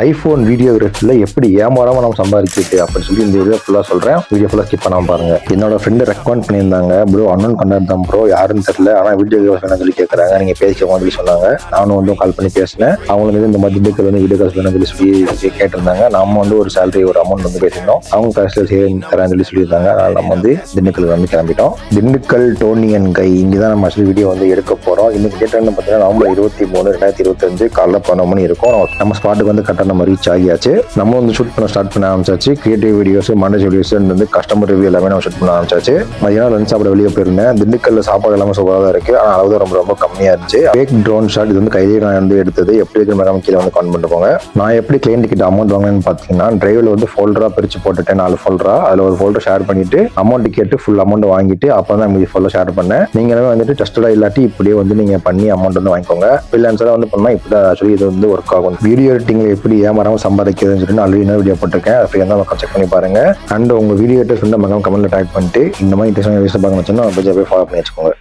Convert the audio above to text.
IPhone வீடியோகிராஃபியில் எப்படி ஏமாறாமல் நம்ம சம்பாதிக்கிறது அப்படின்னு சொல்லி இந்த வீடியோ ஃபுல்லாக சொல்கிறேன். வீடியோ ஃபுல்லாக ஸ்கிப் பண்ணாமல் பாருங்கள். என்னோட ஃப்ரெண்டு ரெக்கமெண்ட் பண்ணியிருந்தாங்க, ப்ரோ அன்னோன் கண்டென்ட் தான் ப்ரோ, யாருன்னு தெரியல, ஆனால் வீடியோகிராஃபி சொல்லி கேட்குறாங்க, நீங்கள் பேசிக்கோங்கன்னு சொல்லி சொன்னாங்க. நானும் வந்து கால் பண்ணி பேசினேன். அவங்களுக்கு இந்த மாதிரி திண்டுக்கல் வந்து வீடியோகிராஃபி வேணும்னு சொல்லி கேட்டிருந்தாங்க. நம்ம வந்து ஒரு சேலரி ஒரு அமௌண்ட் வந்து பேசியிருந்தோம். அவங்க கடைசியில் தரேன்னு சொல்லியிருந்தாங்க. அதனால் நம்ம வந்து திண்டுக்கல் வந்து கிளம்பிட்டோம். திண்டுக்கல் டோனியன் கை இங்கே தான் நம்ம ஆக்சுவலி வீடியோ வந்து எடுக்க போகிறோம். இன்னைக்கு டேட் பார்த்தீங்கன்னா நவம்பர் 23, 2025 காலைல 11 மணி இருக்கும். நம்ம ஸ்பாட்டுக்கு வந்து கரெக்டாக நம்ம ரீச் ஆகியாச்சு. நம்ம வந்து ஷூட் பண்ண ஸ்டார்ட் பண்ண ஆரம்பிச்சாச்சு. கிரியேட்டிவ் வீடியோஸ், மாண்டேஜ் வீடியோஸ் வந்து கஸ்டமர் ரிவ்யூ எல்லாமே நம்ம ஷூட் பண்ண ஆரம்பிச்சாச்சு. மதியானம் லஞ்ச் சாப்பிட வெளியே போயிருந்தேன். திண்டுக்கல்ல சாப்பாடு எல்லாமே சூப்பராக தான் இருக்கு. ஆனால் அளவு ரொம்ப ரொம்ப கம்மியாக இருந்துச்சு. ஃபேக் ட்ரோன் ஷாட் இது வந்து கையிலே நான் வந்து எடுத்தது. எப்படி இருக்கிற மாதிரி கீழே வந்து கமெண்ட் பண்ணிட்டு போங்க. நான் எப்படி கிளைண்ட் கிட்ட அமௌண்ட் வாங்கினேன்னு பார்த்தீங்கன்னா, டிரைவில் வந்து ஃபோல்டரா பிரிச்சு போட்டுட்டேன். 4 ஃபோல்டரா அதில் ஒரு ஃபோல்டர் ஷேர் பண்ணிட்டு அமௌண்ட் கேட்டு ஃபுல் அமௌண்ட் வாங்கிட்டு அப்போ தான் மீதி ஃபுல்லாக ஷேர் பண்ணேன். நீங்களுமே வந்துட்டு டெஸ்டடா இல்லாட்டி இப்படியே வந்து நீங்க பண்ணி அமௌண்ட் வந்து வாங்கிக்கோங்க. ஃப்ரீலான்சரா வந்து பண்ணா இப்படி ஆக்சுவலி இது வந்து ஒர்க் ஆகும். வீடியோ எடிட்டிங்ல எப்படி ஏமாறாம சம்பாதிக்கிறதுன்னு சொல்லி ஆல்ரெடி இன்னொரு வீடியோ போட்டிருக்கேன். அதை ஃப்ரீயாக தான் செக் பண்ணி பாருங்க. அண்ட் உங்க வீடியோ எடிட்டர்ஸ் வந்து மகம் கமெண்ட்ல டேக் பண்ணிட்டு இந்த மாதிரி இன்ட்ரெஸ்டான வீடியோஸ் பார்க்கணும்னு வச்சுன்னா போய் ஃபாலோ பண்ணி வச்சுக்கோங்க.